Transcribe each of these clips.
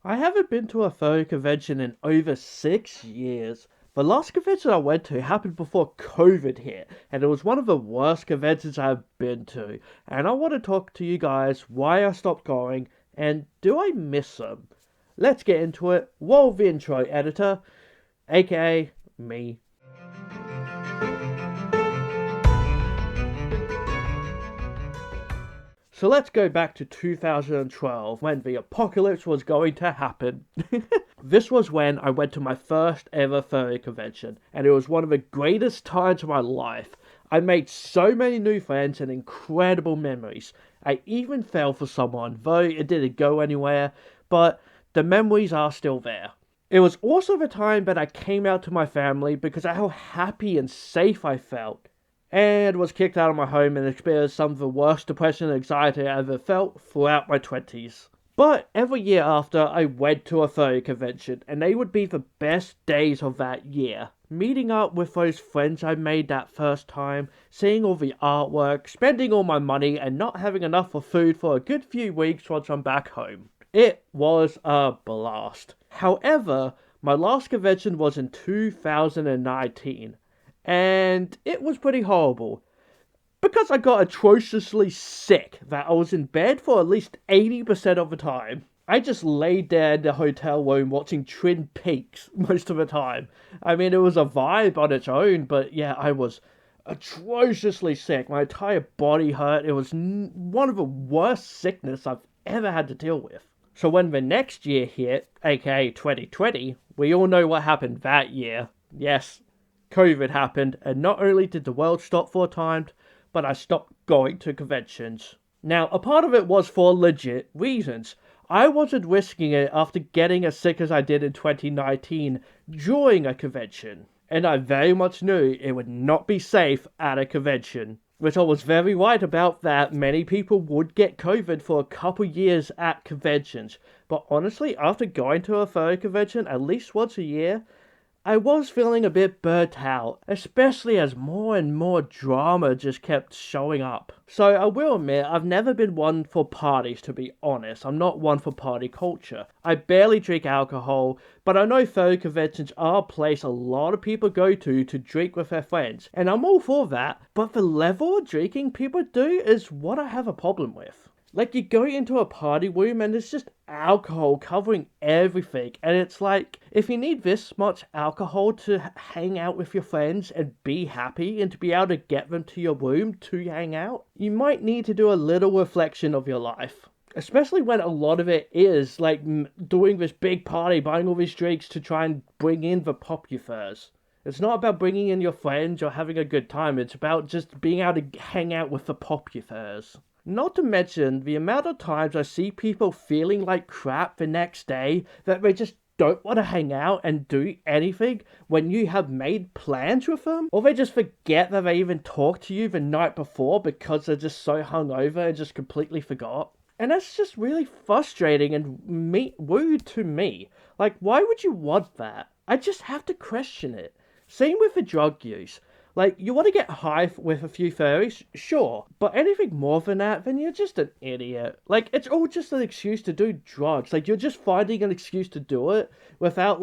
I haven't been to a furry convention in over 6 years. The last convention I went to happened before COVID hit, and it was one of the worst conventions I've been to. And I want to talk to you guys why I stopped going, and do I miss them? Let's get into it. Roll the intro, editor, aka me. So let's go back to 2012 when the apocalypse was going to happen. This was when I went to my first ever furry convention, and it was one of the greatest times of my life. I made so many new friends and incredible memories. I even fell for someone, though it didn't go anywhere, but the memories are still there. It was also the time that I came out to my family because of how happy and safe I felt, and was kicked out of my home and experienced some of the worst depression and anxiety I ever felt throughout my 20s. But every year after, I went to a furry convention, and they would be the best days of that year. Meeting up with those friends I made that first time, seeing all the artwork, spending all my money, and not having enough for food for a good few weeks once I'm back home. It was a blast. However, my last convention was in 2019, and it was pretty horrible because I got atrociously sick that I was in bed for at least 80% of the time. I just laid there in the hotel room watching Twin Peaks most of the time. I mean, it was a vibe on its own, but yeah, I was atrociously sick. My entire body hurt. It was one of the worst sickness I've ever had to deal with. So when the next year hit, aka 2020, we all know what happened that year. Yes, COVID happened, and not only did the world stop for a time, but I stopped going to conventions. Now, a part of it was for legit reasons. I wasn't risking it after getting as sick as I did in 2019 during a convention, and I very much knew it would not be safe at a convention. Which I was very right about, that many people would get COVID for a couple years at conventions. But honestly, after going to a furry convention at least once a year, I was feeling a bit burnt out, especially as more and more drama just kept showing up. So I will admit, I've never been one for parties, to be honest. I'm not one for party culture. I barely drink alcohol, but I know furry conventions are a place a lot of people go to drink with their friends, and I'm all for that, but the level of drinking people do is what I have a problem with. Like, you go into a party room and there's just alcohol covering everything. And it's like, if you need this much alcohol to hang out with your friends and be happy and to be able to get them to your room to hang out, you might need to do a little reflection of your life. Especially when a lot of it is like doing this big party, buying all these drinks to try and bring in the populars. It's not about bringing in your friends or having a good time. It's about just being able to hang out with the populars. Not to mention the amount of times I see people feeling like crap the next day that they just don't want to hang out and do anything when you have made plans with them, or they just forget that they even talked to you the night before because they're just so hungover and just completely forgot. And that's just really frustrating and rude to me. Like, why would you want that? I just have to question it. Same with the drug use. Like, you want to get high with a few furries? Sure. But anything more than that, then you're just an idiot. Like, it's all just an excuse to do drugs. Like, you're just finding an excuse to do it without,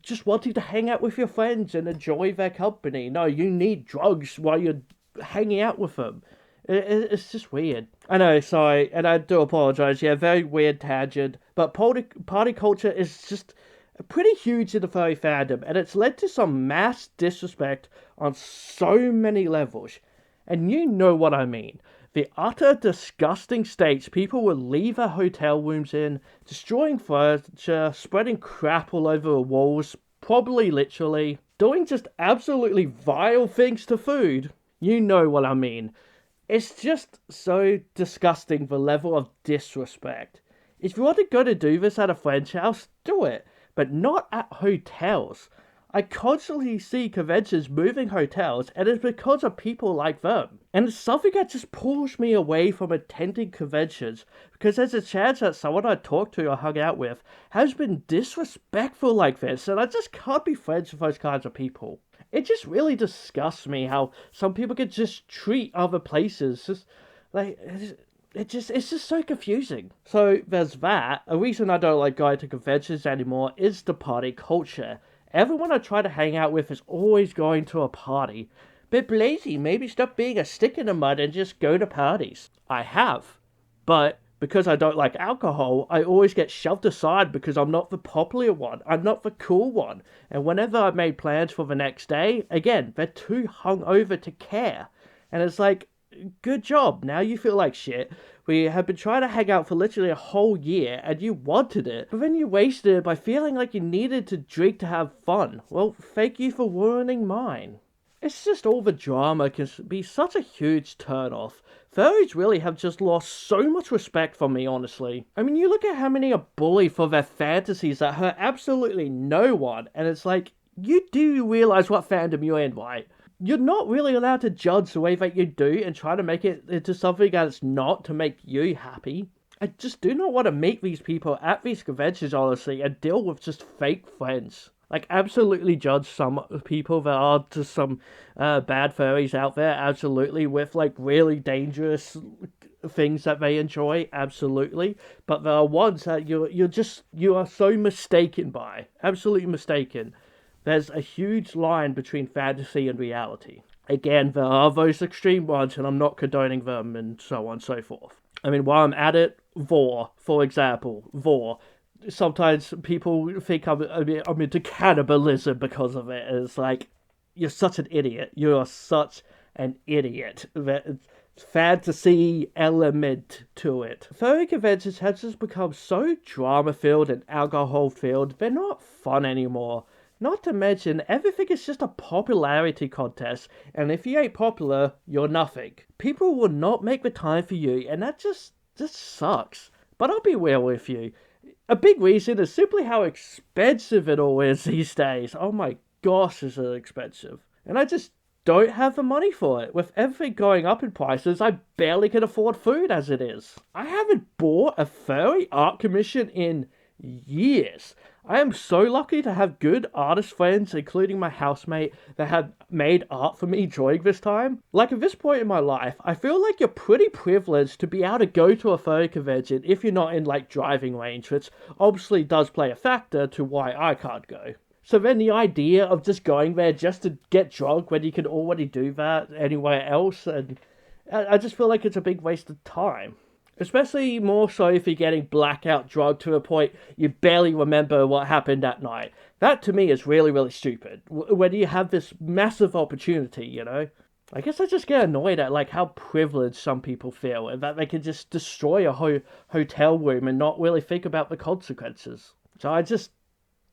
just wanting to hang out with your friends and enjoy their company. No, you need drugs while you're hanging out with them. It's just weird. I know, sorry, and I do apologize. Yeah, very weird tangent. But party culture is just pretty huge in the furry fandom, and it's led to some mass disrespect on so many levels. And you know what I mean. The utter disgusting states people will leave their hotel rooms in, destroying furniture, spreading crap all over the walls, probably literally, doing just absolutely vile things to food. You know what I mean. It's just so disgusting, the level of disrespect. If you want to go to do this at a friend's house, do it, but not at hotels. I constantly see conventions moving hotels, and it's because of people like them. And it's something that just pulls me away from attending conventions, because there's a chance that someone I talked to or hung out with has been disrespectful like this, and I just can't be friends with those kinds of people. It just really disgusts me how some people can just treat other places just like it's just so confusing. So there's that. A reason I don't like going to conventions anymore is the party culture. Everyone I try to hang out with is always going to a party. But Blazie, maybe stop being a stick in the mud and just go to parties. I have. But because I don't like alcohol, I always get shoved aside because I'm not the popular one. I'm not the cool one. And whenever I made plans for the next day, again, they're too hungover to care. And it's like, good job, now you feel like shit. We have been trying to hang out for literally a whole year, and you wanted it, but then you wasted it by feeling like you needed to drink to have fun. Well, thank you for ruining mine. It's just all the drama can be such a huge turn-off. Furries really have just lost so much respect from me, honestly. I mean, you look at how many are bullied for their fantasies that hurt absolutely no one, and it's like, you do realize what fandom you're in, right? You're not really allowed to judge the way that you do and try to make it into something that it's not to make you happy. I just do not want to meet these people at these conventions, honestly, and deal with just fake friends. Like, absolutely judge some people. There are just some bad furries out there, absolutely, with, like, really dangerous things that they enjoy, absolutely. But there are ones that you are so mistaken by. Absolutely mistaken. There's a huge line between fantasy and reality. Again, there are those extreme ones, and I'm not condoning them, and so on and so forth. I mean, while I'm at it, vor, for example, vor. Sometimes people think I'm into cannibalism because of it. It's like, you're such an idiot. You are such an idiot. That fantasy element to it. Furry conventions have just become so drama-filled and alcohol-filled, they're not fun anymore. Not to mention, everything is just a popularity contest, and if you ain't popular, you're nothing. People will not make the time for you, and that just sucks. But I'll be real with you. A big reason is simply how expensive it all is these days. Oh my gosh, is it expensive. And I just don't have the money for it. With everything going up in prices, I barely can afford food as it is. I haven't bought a furry art commission in years. I am so lucky to have good artist friends, including my housemate, that have made art for me during this time. Like, at this point in my life, I feel like you're pretty privileged to be able to go to a furry convention if you're not in, like, driving range, which obviously does play a factor to why I can't go. So then the idea of just going there just to get drunk when you can already do that anywhere else, and I just feel like it's a big waste of time. Especially more so if you're getting blackout drunk to a point you barely remember what happened that night. That to me is really, really stupid. When you have this massive opportunity, you know? I guess I just get annoyed at like how privileged some people feel and that they can just destroy a hotel room and not really think about the consequences. So I just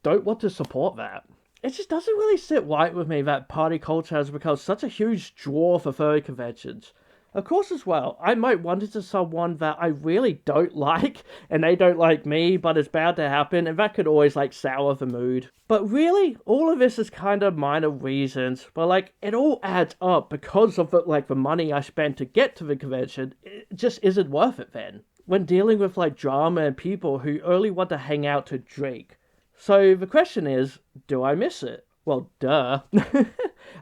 don't want to support that. It just doesn't really sit right with me that party culture has become such a huge draw for furry conventions. Of course, as well, I might run into someone that I really don't like, and they don't like me, but it's bound to happen, and that could always, like, sour the mood. But really, all of this is kind of minor reasons, but, like, it all adds up because of, the money I spend to get to the convention. It just isn't worth it then. When dealing with, like, drama and people who only want to hang out to drink. So the question is, do I miss it? Well, duh.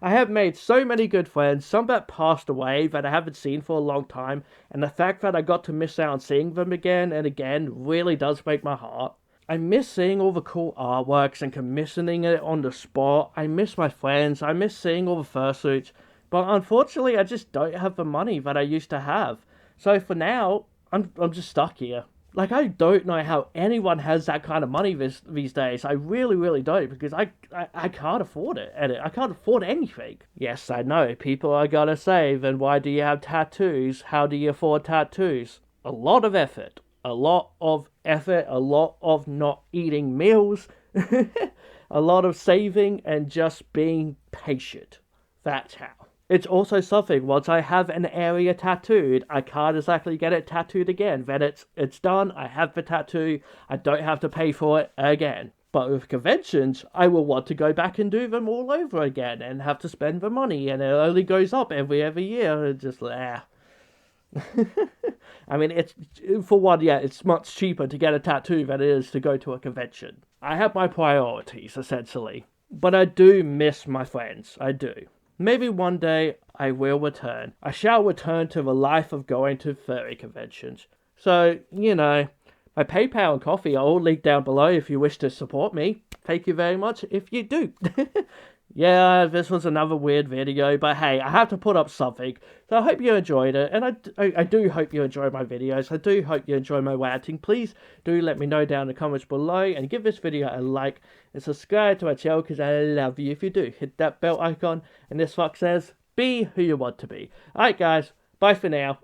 I have made so many good friends, some that passed away that I haven't seen for a long time, and the fact that I got to miss out on seeing them again and again really does break my heart. I miss seeing all the cool artworks and commissioning it on the spot. I miss my friends. I miss seeing all the fursuits. But unfortunately, I just don't have the money that I used to have. So for now, I'm just stuck here. Like, I don't know how anyone has that kind of money these days. I really, really don't, because I can't afford it. And I can't afford anything. Yes, I know, people are gonna say, then why do you have tattoos? How do you afford tattoos? A lot of effort. A lot of effort. A lot of not eating meals. A lot of saving and just being patient. That's how. It's also something, once I have an area tattooed, I can't exactly get it tattooed again. Then it's done, I have the tattoo, I don't have to pay for it again. But with conventions, I will want to go back and do them all over again and have to spend the money, and it only goes up every year, and just, I mean, it's much cheaper to get a tattoo than it is to go to a convention. I have my priorities, essentially. But I do miss my friends, I do. maybe one day I will return. I shall return to the life of going to furry conventions. So, my PayPal and coffee are all linked down below if you wish to support me. Thank you very much if you do. Yeah, this was another weird video, but hey, I have to put up something. So I hope you enjoyed it, and I do hope you enjoy my videos. I do hope you enjoy my ranting. Please do let me know down in the comments below, and give this video a like, and subscribe to my channel, because I love you if you do. Hit that bell icon, and this fox says, be who you want to be. Alright guys, bye for now.